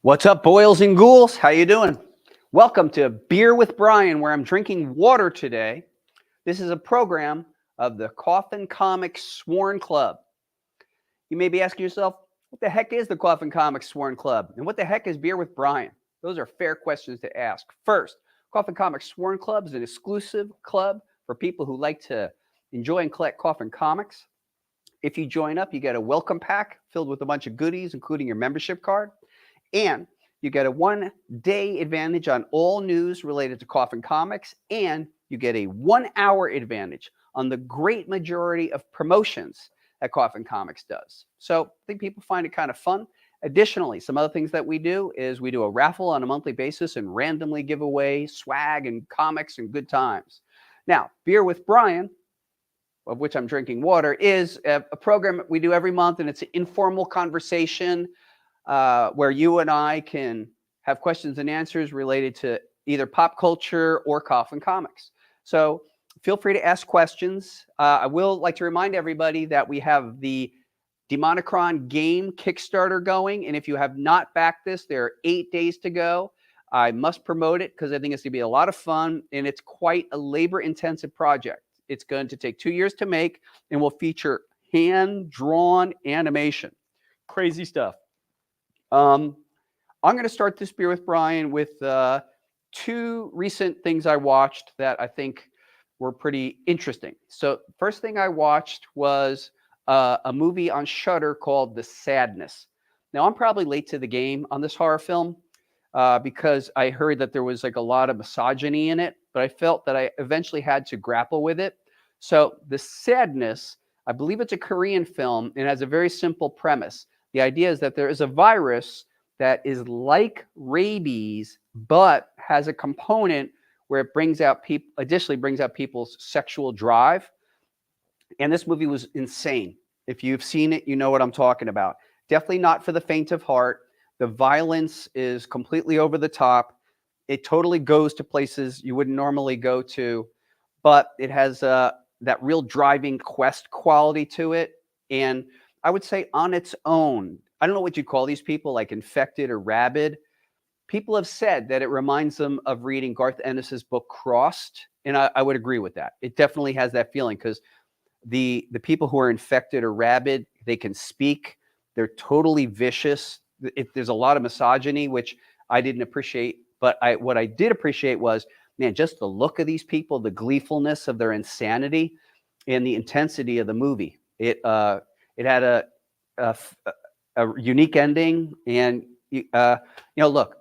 What's up, boils and ghouls? How you doing? Welcome to Beer with Brian, where I'm drinking water today. This is a program of the Coffin Comics Sworn Club. You may be asking yourself, what the heck is the Coffin Comics Sworn Club? And what the heck is Beer with Brian? Those are fair questions to ask. First, Coffin Comics Sworn Club is an exclusive club for people who like to enjoy and collect Coffin Comics. If you join up, you get a welcome pack filled with a bunch of goodies, including your membership card. And you get a 1-day advantage on all news related to Coffin Comics, and you get a 1-hour advantage on the great majority of promotions that Coffin Comics does. So I think people find it kind of fun. Additionally, some other things that we do is we do a raffle on a monthly basis and randomly give away swag and comics and good times. Now, Beer with Brian, of which I'm drinking water, is a program we do every month, and it's an informal conversation where you and I can have questions and answers related to either pop culture or Coffin Comics. So feel free to ask questions. I will like to remind everybody that we have the Demonicron game Kickstarter going. And if you have not backed this, there are 8 days to go. I must promote it because I think it's going to be a lot of fun, and it's quite a labor-intensive project. It's going to take 2 years to make and will feature hand-drawn animation. Crazy stuff. I'm going to start this Beer with Brian with 2 recent things I watched that I think were pretty interesting. So first thing I watched was a movie on Shudder called The Sadness. Now, I'm probably late to the game on this horror film because I heard that there was like a lot of misogyny in it, but I felt that I eventually had to grapple with it. So The Sadness, I believe it's a Korean film, and has a very simple premise. The idea is that there is a virus that is like rabies, but has a component where it brings out people, additionally brings out people's sexual drive. And this movie was insane. If you've seen it, you know what I'm talking about. Definitely not for the faint of heart. The violence is completely over the top. It totally goes to places you wouldn't normally go to, but it has that real driving quest quality to it. And I would say on its own, I don't know what you call these people, like infected or rabid. People have said that it reminds them of reading Garth Ennis's book Crossed, and I would agree with that. It definitely has that feeling because the people who are infected or rabid, they can speak. They're totally vicious. There's a lot of misogyny, which I didn't appreciate. But what I did appreciate was, man, just the look of these people, the gleefulness of their insanity, and the intensity of the movie. It had a unique ending, and look,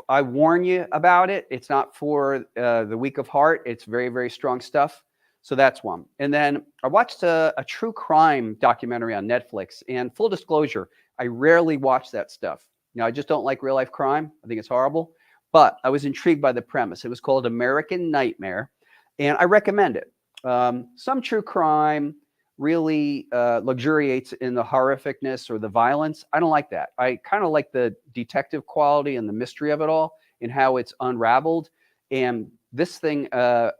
I warn you about it. It's not for the weak of heart. It's very, very strong stuff. So that's one. And then I watched a true crime documentary on Netflix. And full disclosure, I rarely watch that stuff. I just don't like real life crime. I think it's horrible. But I was intrigued by the premise. It was called American Nightmare, and I recommend it. Some true crime really luxuriates in the horrificness or the violence. I don't like that. I kind of like the detective quality and the mystery of it all and how it's unraveled. And this thing,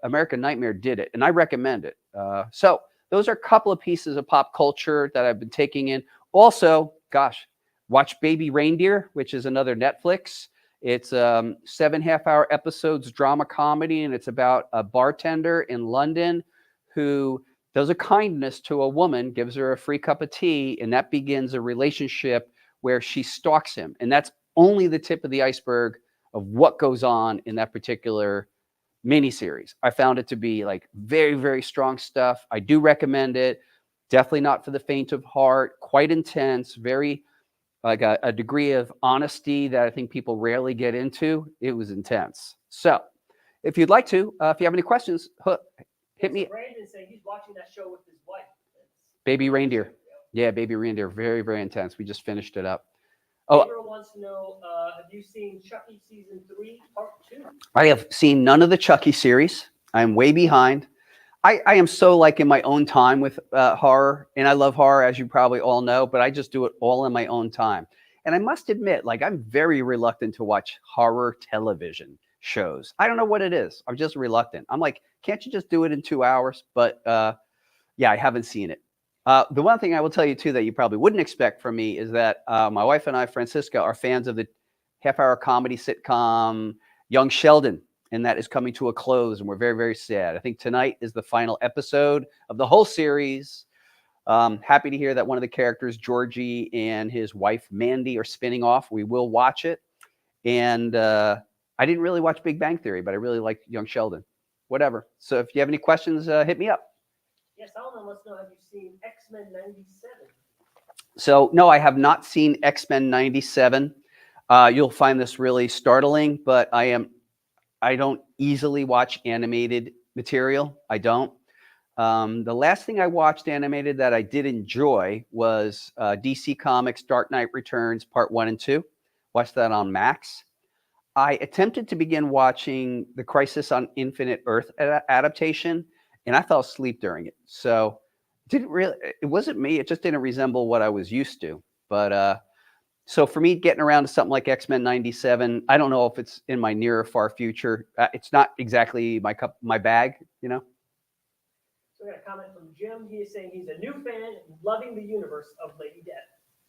American Nightmare, did it, and I recommend it. So those are a couple of pieces of pop culture that I've been taking in. Also, gosh, watch Baby Reindeer, which is another Netflix. It's 7 half-hour episodes, drama comedy, and it's about a bartender in London who does a kindness to a woman, gives her a free cup of tea, and that begins a relationship where she stalks him. And that's only the tip of the iceberg of what goes on in that particular miniseries. I found it to be like very, very strong stuff. I do recommend it. Definitely not for the faint of heart. Quite intense, very like a degree of honesty that I think people rarely get into. It was intense. So if you'd like to, if you have any questions, hit me. Brandon saying he's watching that show with his wife. Baby Reindeer. Yeah, Baby Reindeer. Very, very intense. We just finished it up. Gabriel wants to know, have you seen Chucky Season 3, Part 2? I have seen none of the Chucky series. I'm way behind. I am so like in my own time with horror, and I love horror, as you probably all know, but I just do it all in my own time. And I must admit, like, I'm very reluctant to watch horror television shows. I don't know what it is. I'm just reluctant. I'm like, can't you just do it in 2 hours? But yeah, I haven't seen it. The one thing I will tell you, too, that you probably wouldn't expect from me is that my wife and I, Francisca, are fans of the half-hour comedy sitcom, Young Sheldon, and that is coming to a close, and we're very, very sad. I think tonight is the final episode of the whole series. Happy to hear that one of the characters, Georgie, and his wife, Mandy, are spinning off. We will watch it. And I didn't really watch Big Bang Theory, but I really like Young Sheldon. Whatever. So if you have any questions, hit me up. Yes, Solomon wants to know, have you seen X-Men 97? So no, I have not seen X-Men 97. You'll find this really startling, but I don't easily watch animated material. I don't. The last thing I watched animated that I did enjoy was DC Comics Dark Knight Returns Part 1 and 2. Watched that on Max. I attempted to begin watching the Crisis on Infinite Earth adaptation, and I fell asleep during it. So it wasn't me. It just didn't resemble what I was used to. But so for me, getting around to something like X-Men 97, I don't know if it's in my near or far future. It's not exactly my bag, you know. So we got a comment from Jim. He is saying he's a new fan and loving the universe of Lady Death.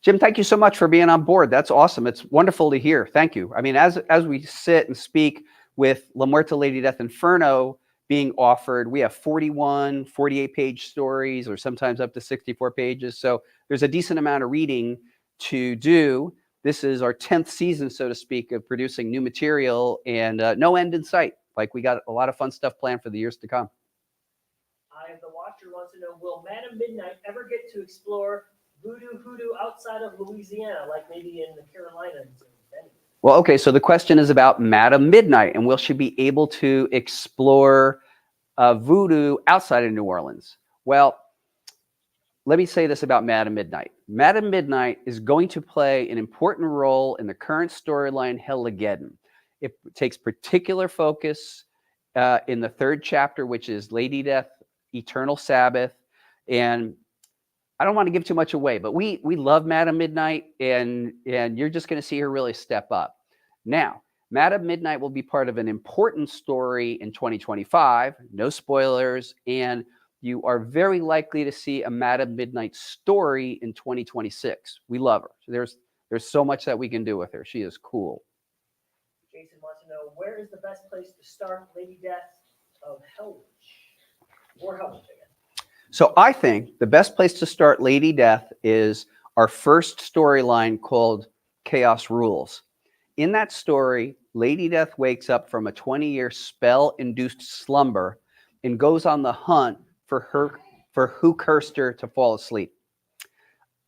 Jim, thank you so much for being on board. That's awesome. It's wonderful to hear. Thank you. I mean, as we sit and speak with La Muerte Lady Death Inferno being offered, we have 41, 48-page stories, or sometimes up to 64 pages. So there's a decent amount of reading to do. This is our 10th season, so to speak, of producing new material, and no end in sight. Like, we got a lot of fun stuff planned for the years to come. The Watcher wants to know, will Madame Midnight ever get to explore voodoo hoodoo outside of Louisiana, like maybe in the Carolinas? Well, okay, so the question is about Madame Midnight, and will she be able to explore voodoo outside of New Orleans? Well, let me say this about Madame Midnight. Madame Midnight is going to play an important role in the current storyline Helligeddon. It takes particular focus in the third chapter, which is Lady Death, Eternal Sabbath. And I don't want to give too much away, but we love Madame Midnight, and you're just going to see her really step up. Now, Madame Midnight will be part of an important story in 2025. No spoilers. And you are very likely to see a Madame Midnight story in 2026. We love her. So there's so much that we can do with her. She is cool. Jason wants to know, where is the best place to start Lady Death of Hellwitch? Or Hellwitch, again. So I think the best place to start Lady Death is our first storyline called Chaos Rules. In that story, Lady Death wakes up from a 20-year spell-induced slumber and goes on the hunt for who cursed her to fall asleep.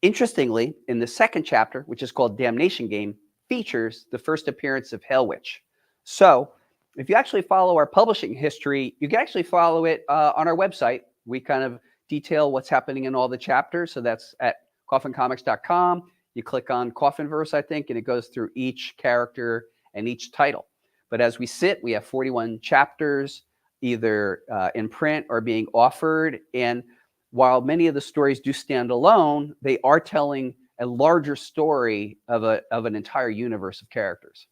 Interestingly, in the second chapter, which is called Damnation Game, features the first appearance of Hellwitch. So if you actually follow our publishing history, you can actually follow it on our website. We kind of detail what's happening in all the chapters. So that's at coffincomics.com. You click on Coffinverse, I think, and it goes through each character and each title. But as we sit, we have 41 chapters, either in print or being offered. And while many of the stories do stand alone, they are telling a larger story of an entire universe of characters.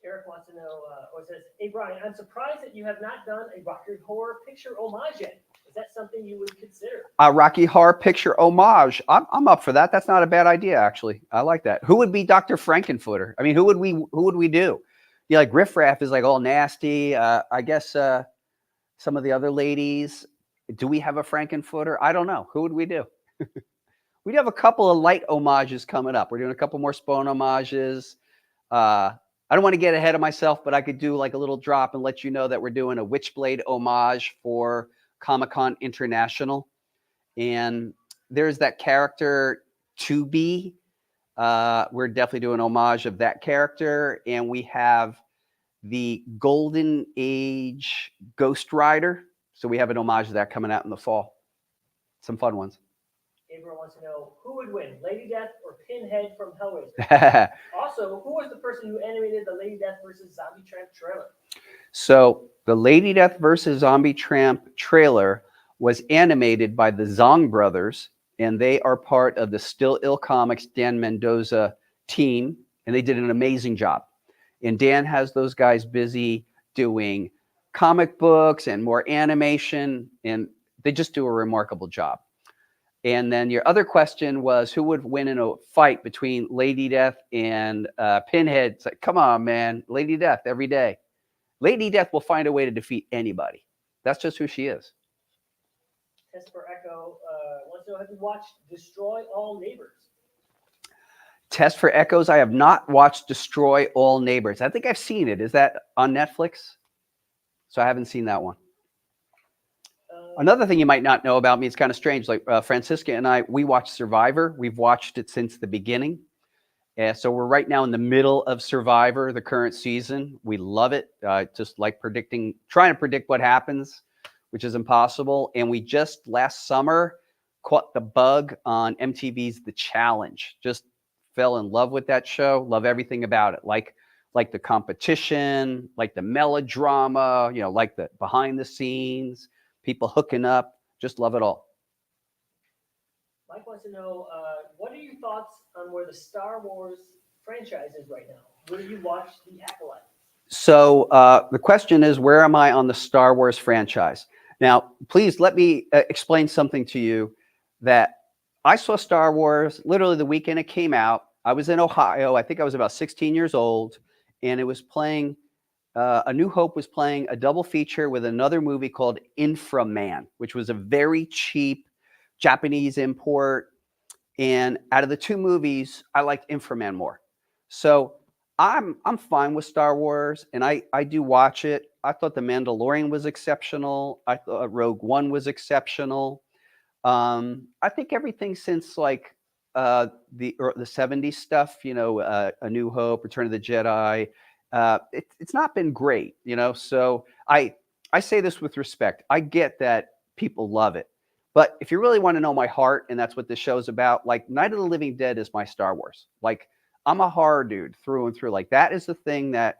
Eric wants to know, or says, hey, Brian, I'm surprised that you have not done a Rocky Horror Picture homage yet. Is that something you would consider? A Rocky Horror Picture homage. I'm up for that. That's not a bad idea, actually. I like that. Who would be Dr. Frankenfooter? I mean, who would we do? Yeah, like Riff Raff is like all nasty. I guess some of the other ladies. Do we have a Frankenfooter? I don't know. Who would we do? We have a couple of light homages coming up. We're doing a couple more Spawn homages. I don't want to get ahead of myself, but I could do like a little drop and let you know that we're doing a Witchblade homage for ComicCon International. And there's that character To Be. We're definitely doing homage of that character. And we have the Golden Age Ghost Rider. So we have an homage to that coming out in the fall. Some fun ones. Gabriel wants to know, who would win, Lady Death or Pinhead from Hellraiser? Also, who was the person who animated the Lady Death versus Zombie Tramp trailer? So the Lady Death versus Zombie Tramp trailer was animated by the Zong brothers, and they are part of the Still Ill Comics Dan Mendoza team, and they did an amazing job. And Dan has those guys busy doing comic books and more animation, and they just do a remarkable job. And then your other question was who would win in a fight between Lady Death and Pinhead? It's like, come on, man. Lady Death every day. Lady Death will find a way to defeat anybody. That's just who she is. Test for Echo wants to know, have you watched Destroy All Neighbors? Test for Echoes. I have not watched Destroy All Neighbors. I think I've seen it. Is that on Netflix? So I haven't seen that one. Another thing you might not know about me, it's kind of strange. Like Francisca and I, we watched Survivor. We've watched it since the beginning. So we're right now in the middle of Survivor, the current season. We love it. Just like trying to predict what happens, which is impossible. And we just last summer caught the bug on MTV's The Challenge. Just fell in love with that show. Love everything about it. Like the competition, like the melodrama, like the behind the scenes, people hooking up. Just love it all. Mike wants to know, what are your thoughts on where the Star Wars franchise is right now? Will you watch The Acolyte? So the question is, where am I on the Star Wars franchise? Now, please let me explain something to you that I saw Star Wars literally the weekend it came out. I was in Ohio. I think I was about 16 years old, and it was playing, A New Hope was playing a double feature with another movie called Inframan, which was a very cheap Japanese import. And out of the two movies, I liked Inframan more. So I'm fine with Star Wars, and I do watch it. I thought The Mandalorian was exceptional. I thought Rogue One was exceptional. I think everything since like the 70s stuff, A New Hope, Return of the Jedi, it's not been great, So I say this with respect. I get that people love it. But if you really want to know my heart, and that's what this show's about, like Night of the Living Dead is my Star Wars. Like I'm a horror dude through and through. Like that is the thing that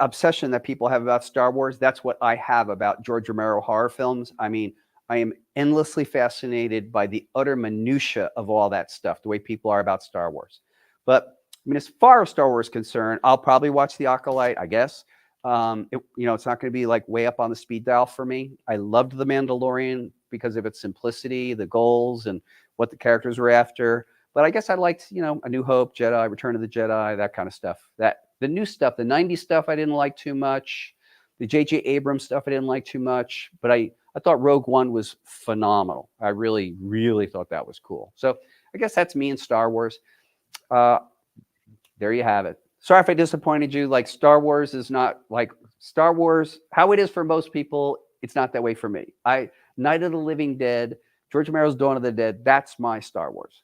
obsession that people have about Star Wars. That's what I have about George Romero horror films. I mean, I am endlessly fascinated by the utter minutia of all that stuff, the way people are about Star Wars. But I mean, as far as Star Wars is concerned, I'll probably watch The Acolyte, I guess. It's not going to be like way up on the speed dial for me. I loved The Mandalorian because of its simplicity, the goals, and what the characters were after. But I guess I liked, A New Hope, Jedi, Return of the Jedi, that kind of stuff. The new stuff, the 90s stuff, I didn't like too much. The J.J. Abrams stuff, I didn't like too much. But I thought Rogue One was phenomenal. I really, really thought that was cool. So I guess that's me in Star Wars. There you have it. Sorry if I disappointed you. Like Star Wars is not like Star Wars, how it is for most people. It's not that way for me. Night of the Living Dead, George Romero's Dawn of the Dead, that's my Star Wars.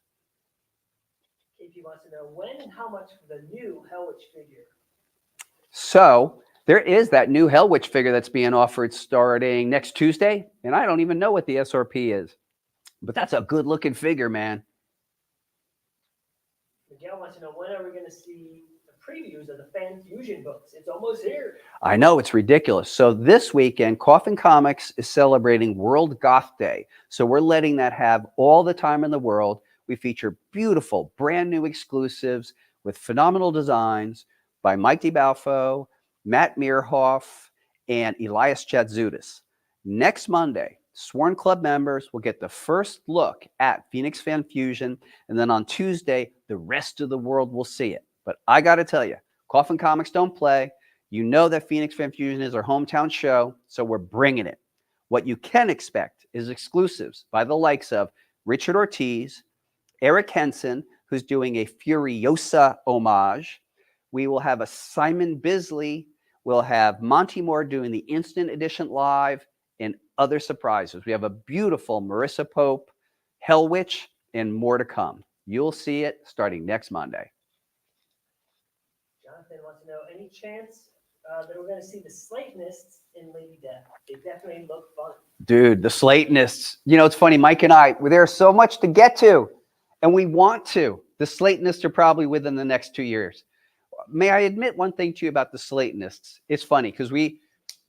KP wants to know when and how much for the new Hell Witch figure. So there is that new Hell Witch figure that's being offered starting next Tuesday, and I don't even know what the SRP is. But that's a good-looking figure, man. Miguel wants to know, when are we going to see the previews of the Fan Fusion books? It's almost here. I know, it's ridiculous. So this weekend, Coffin Comics is celebrating World Goth Day. So we're letting that have all the time in the world. We feature beautiful, brand new exclusives with phenomenal designs by Mike DiBalfo, Matt Meerhoff, and Elias Chatzoudas. Next Monday, Sworn Club members will get the first look at Phoenix Fan Fusion, and then on Tuesday, the rest of the world will see it. But I got to tell you, Coffin Comics don't play. You know that Phoenix Fan Fusion is our hometown show, so we're bringing it. What you can expect is exclusives by the likes of Richard Ortiz, Eric Henson, who's doing a Furiosa homage. We will have a Simon Bisley. We'll have Monty Moore doing the Instant Edition Live and other surprises. We have a beautiful Marissa Pope, Hell Witch, and more to come. You'll see it starting next Monday. Jonathan wants to know, any chance that we're going to see the Slatanists in Lady Death? They definitely look fun. Dude, the Slatanists. It's funny, Mike and I, there's so much to get to, and we want to. The Slatanists are probably within the next 2 years. May I admit one thing to you about the Slatanists? It's funny because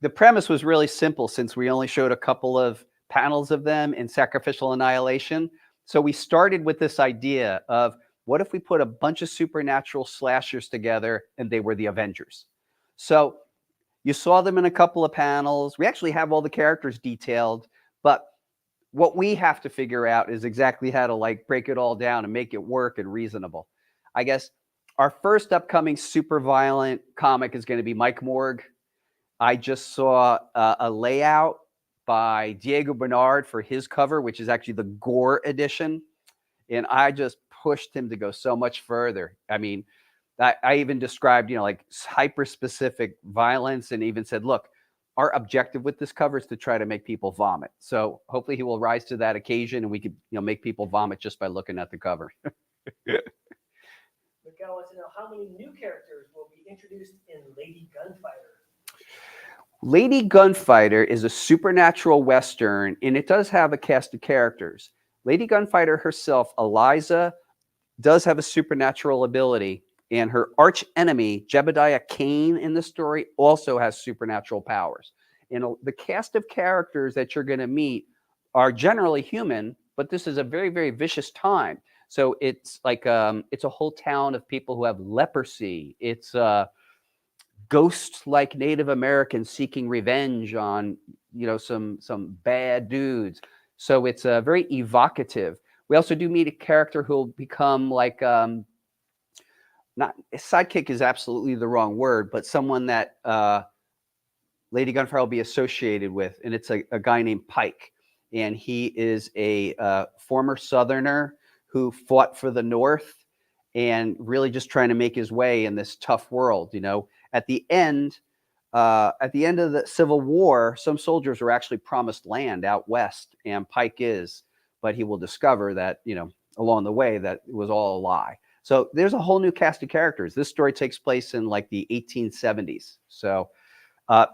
the premise was really simple since we only showed a couple of panels of them in Sacrificial Annihilation. So we started with this idea of, what if we put a bunch of supernatural slashers together and they were the Avengers? So you saw them in a couple of panels. We actually have all the characters detailed, but what we have to figure out is exactly how to like break it all down and make it work and reasonable. I guess our first upcoming super violent comic is going to be Mike Morg. I just saw a layout by Diego Bernard for his cover, which is actually the gore edition. And I just pushed him to go so much further. I mean, I even described, like hyper specific violence, and even said, look, our objective with this cover is to try to make people vomit. So hopefully he will rise to that occasion and we could, make people vomit just by looking at the cover. Miguel wants to know how many new characters will be introduced in Lady Gunfighter. Lady Gunfighter is a supernatural Western, and it does have a cast of characters. Lady Gunfighter herself, Eliza, does have a supernatural ability, and her arch enemy, Jebediah Kane, in the story also has supernatural powers. And the cast of characters that you're going to meet are generally human, but this is a very, very vicious time. So it's like it's a whole town of people who have leprosy. It's ghost-like Native Americans seeking revenge on some bad dudes. So it's very evocative. We also do meet a character who will become like not sidekick is absolutely the wrong word, but someone that Lady Gunfire will be associated with, and it's a guy named Pike, and he is a former Southerner who fought for the North and really just trying to make his way in this tough world. At the end of the Civil War, some soldiers were actually promised land out west, and Pike is, but he will discover that along the way that it was all a lie. So there's a whole new cast of characters. This story takes place in like the 1870s. So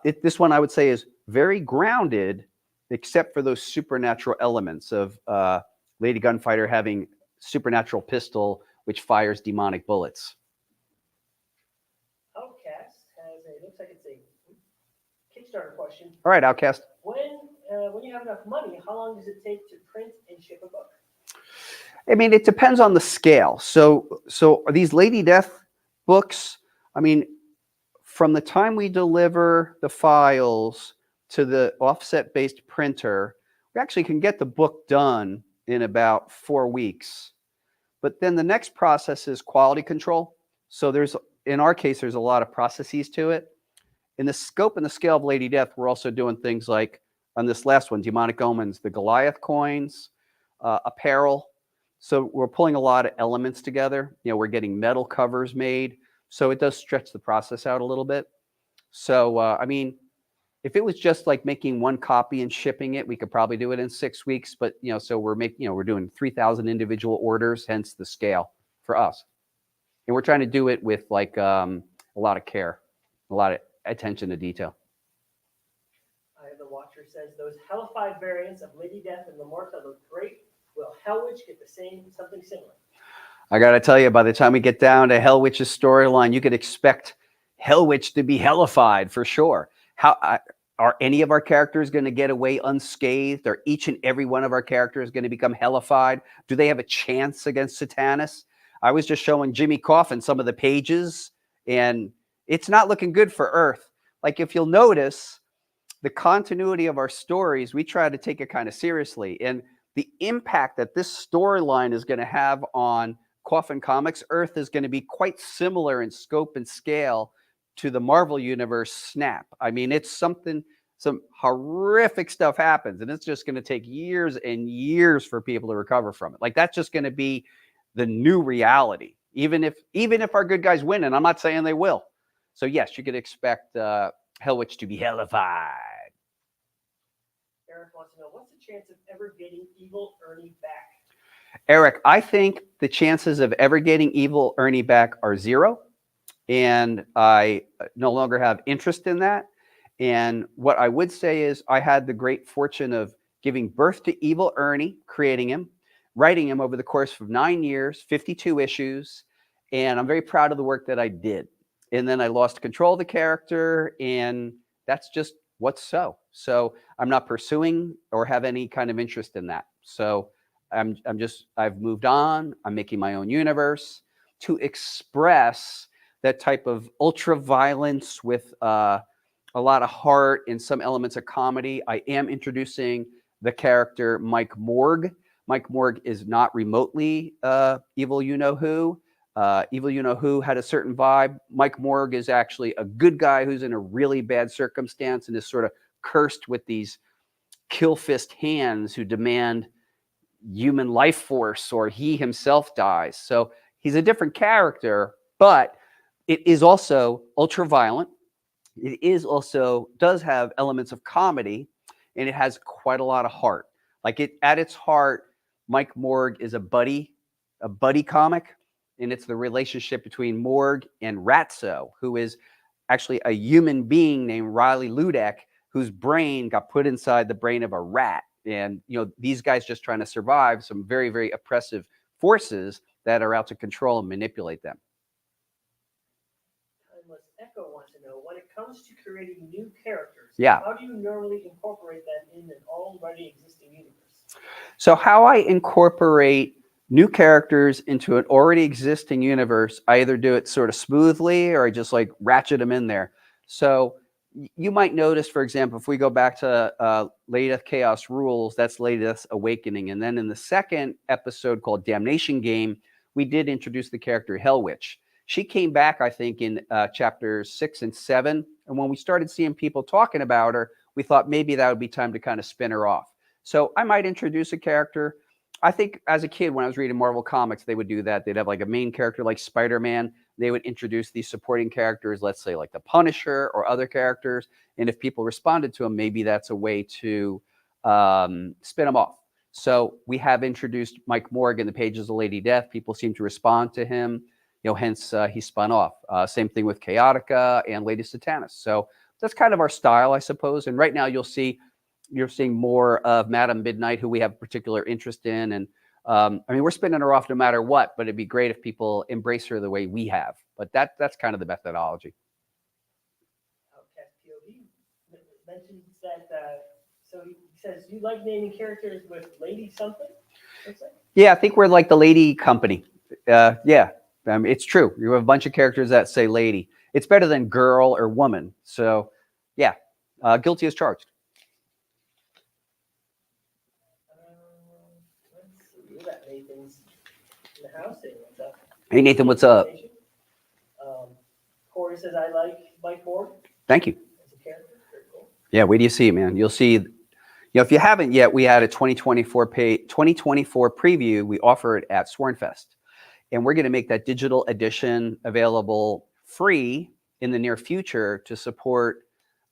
this one I would say is very grounded, except for those supernatural elements of Lady Gunfighter having supernatural pistol, which fires demonic bullets. Outcast looks like it's a Kickstarter question. All right, Outcast. When you have enough money, how long does it take to print and ship a book? I mean, it depends on the scale. So these Lady Death books, I mean, from the time we deliver the files to the offset-based printer, we actually can get the book done in about 4 weeks. But then the next process is quality control. So in our case, there's a lot of processes to it. In the scope and the scale of Lady Death, we're also doing things like, on this last one, Demonic Omens, the Goliath coins, apparel. So we're pulling a lot of elements together. We're getting metal covers made. So it does stretch the process out a little bit. So, I mean, if it was just like making one copy and shipping it, we could probably do it in 6 weeks. But, so we're doing 3,000 individual orders, hence the scale for us. And we're trying to do it with like a lot of care, a lot of attention to detail. The Watcher says those hellified variants of Lady Death and Lamorta look great. Will Hellwitch get something similar? I got to tell you, by the time we get down to Hellwitch's storyline, you could expect Hellwitch to be hellified for sure. Are any of our characters going to get away unscathed? Are each and every one of our characters going to become hellified? Do they have a chance against Satanas? I was just showing Jimmy Coffin some of the pages, and it's not looking good for Earth. Like, if you'll notice, the continuity of our stories, we try to take it kind of seriously. And the impact that this storyline is going to have on Coffin Comics Earth is going to be quite similar in scope and scale to the Marvel Universe Snap. I mean, it's some horrific stuff happens, and it's just going to take years and years for people to recover from it. Like, that's just going to be the new reality, even if our good guys win, and I'm not saying they will. So yes, you could expect Hellwitch to be hellified. Eric wants to know, what's the chance of ever getting Evil Ernie back? Eric, I think the chances of ever getting Evil Ernie back are 0. And I no longer have interest in that. And what I would say is I had the great fortune of giving birth to Evil Ernie, creating him, writing him over the course of 9 years, 52 issues. And I'm very proud of the work that I did. And then I lost control of the character, and that's just what's so. So I'm not pursuing or have any kind of interest in that. So I've moved on. I'm making my own universe to express that type of ultra violence with a lot of heart and some elements of comedy. I am introducing the character Mike Morg. Mike Morg is not remotely evil you-know-who. Evil you-know-who had a certain vibe. Mike Morg is actually a good guy who's in a really bad circumstance and is sort of cursed with these kill fist hands who demand human life force, or he himself dies. So he's a different character, but it is also ultra violent. It is also does have elements of comedy, and it has quite a lot of heart. Like it at its heart, Mike Morg is a buddy comic, and it's the relationship between Morg and Ratso, who is actually a human being named Riley Ludek, whose brain got put inside the brain of a rat. And these guys just trying to survive some very, very oppressive forces that are out to control and manipulate them. Echo wants to know, when it comes to creating new characters, yeah, how do you normally incorporate them in an already existing universe? So how I incorporate new characters into an already existing universe, I either do it sort of smoothly or I just like ratchet them in there. So you might notice, for example, if we go back to Ladeth Chaos Rules, that's Ladeth's Awakening. And then in the second episode called Damnation Game, we did introduce the character Hell Witch. She came back, I think, in chapters 6 and 7. And when we started seeing people talking about her, we thought maybe that would be time to kind of spin her off. So I might introduce a character. I think as a kid, when I was reading Marvel Comics, they would do that. They'd have like a main character like Spider-Man. They would introduce these supporting characters, let's say like the Punisher or other characters. And if people responded to them, maybe that's a way to spin them off. So we have introduced Mike Morg in the pages of Lady Death. People seem to respond to him. Hence he spun off. Same thing with Chaotica and Lady Satanist. So that's kind of our style, I suppose. And right now you're seeing more of Madam Midnight, who we have particular interest in. And I mean, we're spinning her off no matter what, but it'd be great if people embrace her the way we have. But that's kind of the methodology. POV mentions that, so he says, you like naming characters with Lady something? Yeah, I think we're like the Lady Company. Yeah. It's true. You have a bunch of characters that say lady. It's better than girl or woman. So, yeah, guilty as charged. Let's see. We got Nathan's in the house. What's up? Hey, Nathan, what's up? Corey says, I like Mike Morg. Thank you. As a character. Very cool. Yeah, wait till you see it, man. You'll see. If you haven't yet, we had a 2024 preview. We offer it at Swornfest. And we're going to make that digital edition available free in the near future to support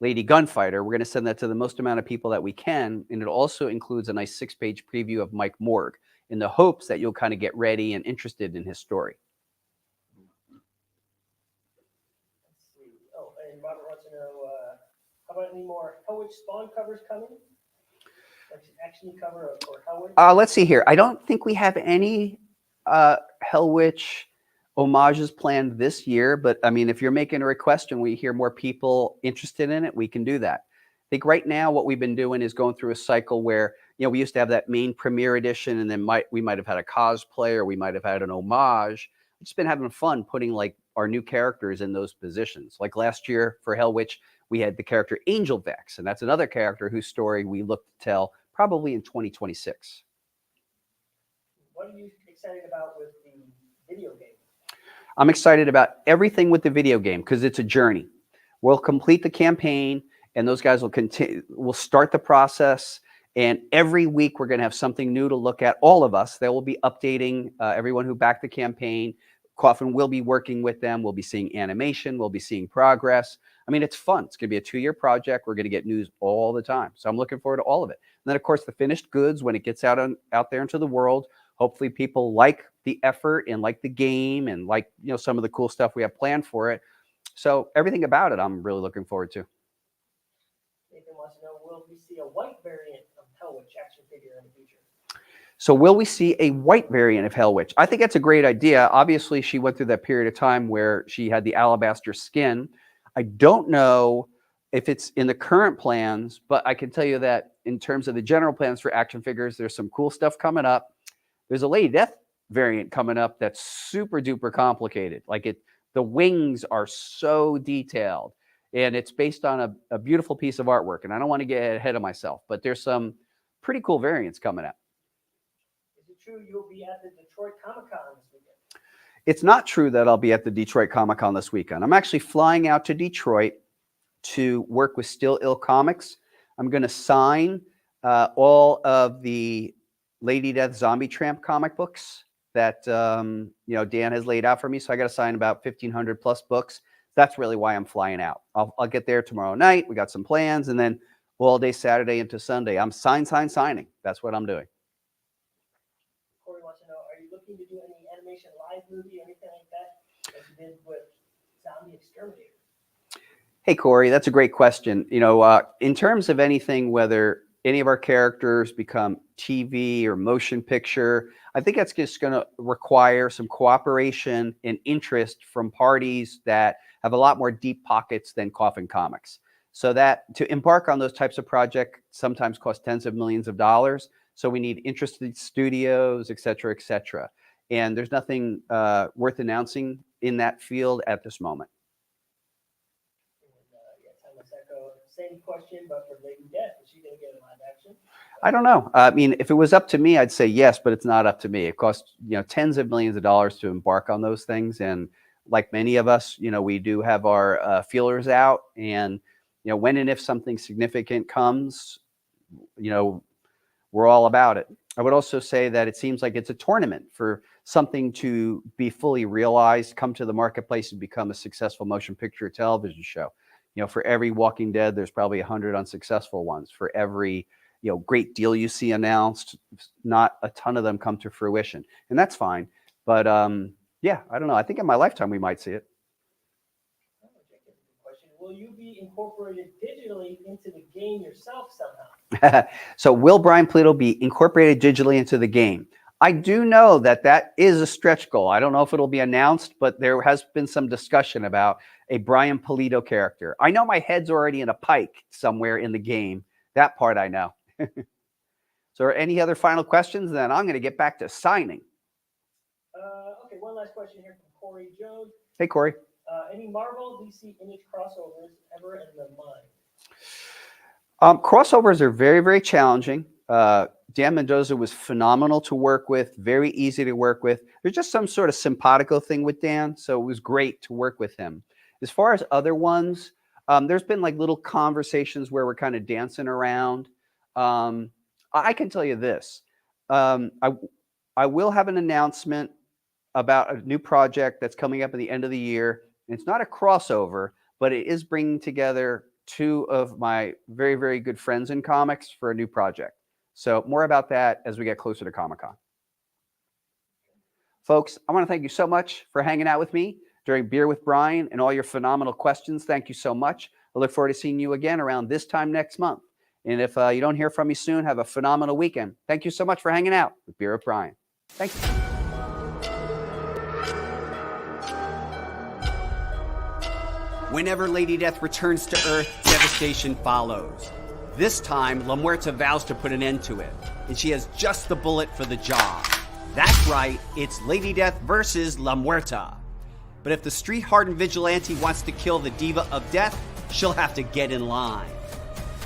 Lady Gunfighter. We're going to send that to the most amount of people that we can. And it also includes a nice 6-page preview of Mike Morg in the hopes that you'll kind of get ready and interested in his story. Let's see. Oh, and Robert wants to know, how about any more Hell Witch Spawn covers coming? Like an action cover or Hell Witch? Let's see here. I don't think we have any Hell Witch homages planned this year, but I mean, if you're making a request and we hear more people interested in it, we can do that. I think right now what we've been doing is going through a cycle where we used to have that main premiere edition, and then we might have had a cosplay, or we might have had an homage. We've just been having fun putting like our new characters in those positions. Like last year for Hell Witch, we had the character Angel Vex, and that's another character whose story we look to tell probably in 2026. What are you excited about with the video game? I'm excited about everything with the video game because it's a journey. We'll complete the campaign, and those guys will continue. We'll start the process, and every week we're going to have something new to look at. All of us. They will be updating everyone who backed the campaign. Coffin will be working with them. We'll be seeing animation. We'll be seeing progress. I mean, it's fun. It's going to be a 2-year project. We're going to get news all the time. So I'm looking forward to all of it. And then, of course, the finished goods when it gets out there into the world. Hopefully people like the effort and like the game and like, some of the cool stuff we have planned for it. So everything about it, I'm really looking forward to. Nathan wants to know, will we see a white variant of Hell Witch action figure in the future? So will we see a white variant of Hell Witch? I think that's a great idea. Obviously, she went through that period of time where she had the alabaster skin. I don't know if it's in the current plans, but I can tell you that in terms of the general plans for action figures, there's some cool stuff coming up. There's a Lady Death variant coming up that's super duper complicated. Like the wings are so detailed, and it's based on a beautiful piece of artwork. And I don't want to get ahead of myself, but there's some pretty cool variants coming out. Is it true you'll be at the Detroit ComicCon this weekend? It's not true that I'll be at the Detroit ComicCon this weekend. I'm actually flying out to Detroit to work with Still Ill Comics. I'm going to sign all of the Lady Death Zombie Tramp comic books that Dan has laid out for me. So I got to sign about 1,500 plus books. That's really why I'm flying out. I'll get there tomorrow night. We got some plans, and then all day Saturday into Sunday, I'm signing. That's what I'm doing. Corey wants to know, are you looking to do any animation live movie, anything like that, like you did with Zombie Exterminator? Hey, Corey, that's a great question. In terms of anything, whether any of our characters become TV or motion picture, I think that's just going to require some cooperation and interest from parties that have a lot more deep pockets than Coffin Comics. So that to embark on those types of projects sometimes cost tens of millions of dollars. So we need interested studios, et cetera, et cetera. And there's nothing worth announcing in that field at this moment. Same question, but for Lady Death, is she going to get a live action? I don't know. I mean, if it was up to me, I'd say yes, but it's not up to me. It costs tens of millions of dollars to embark on those things, and like many of us, we do have our feelers out, and when and if something significant comes, we're all about it. I would also say that it seems like it's a tournament for something to be fully realized, come to the marketplace, and become a successful motion picture or television show. For every Walking Dead, there's probably 100 unsuccessful ones. For every great deal you see announced, not a ton of them come to fruition, and that's fine. But yeah, I don't know. I think in my lifetime we might see it. Question: will you be incorporated digitally into the game yourself somehow? So will Brian Pulido be incorporated digitally into the game? I do know that is a stretch goal. I don't know if it'll be announced, but there has been some discussion about a Brian Pulido character. I know my head's already in a pike somewhere in the game. That part I know. So are any other final questions? Then I'm going to get back to signing. Okay, one last question here from Corey Jones. Hey, Corey. Any Marvel DC Image crossovers ever in the mind? Crossovers are very, very challenging. Dan Mendoza was phenomenal to work with, very easy to work with. There's just some sort of simpatico thing with Dan, so it was great to work with him. As far as other ones, there's been like little conversations where we're kind of dancing around. I can tell you this. I will have an announcement about a new project that's coming up at the end of the year. It's not a crossover, but it is bringing together two of my very, very good friends in comics for a new project. So more about that as we get closer to Comic-Con. Folks, I want to thank you so much for hanging out with me during Beer with Brian and all your phenomenal questions. Thank you so much. I look forward to seeing you again around this time next month. And if you don't hear from me soon, have a phenomenal weekend. Thank you so much for hanging out with Beer with Brian. Thank you. Whenever Lady Death returns to Earth, devastation follows. This time, La Muerta vows to put an end to it, and she has just the bullet for the job. That's right, it's Lady Death versus La Muerta. But if the street-hardened vigilante wants to kill the diva of death, she'll have to get in line.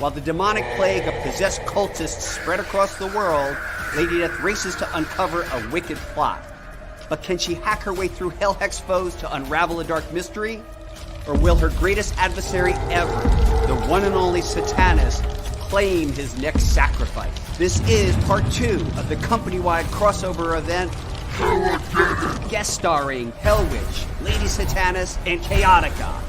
While the demonic plague of possessed cultists spread across the world, Lady Death races to uncover a wicked plot. But can she hack her way through Hell Hex foes to unravel a dark mystery? Or will her greatest adversary ever, the one and only Satanist, claim his next sacrifice? This is part 2 of the company-wide crossover event, guest starring Hell Witch, Lady Satanist, and Chaotica.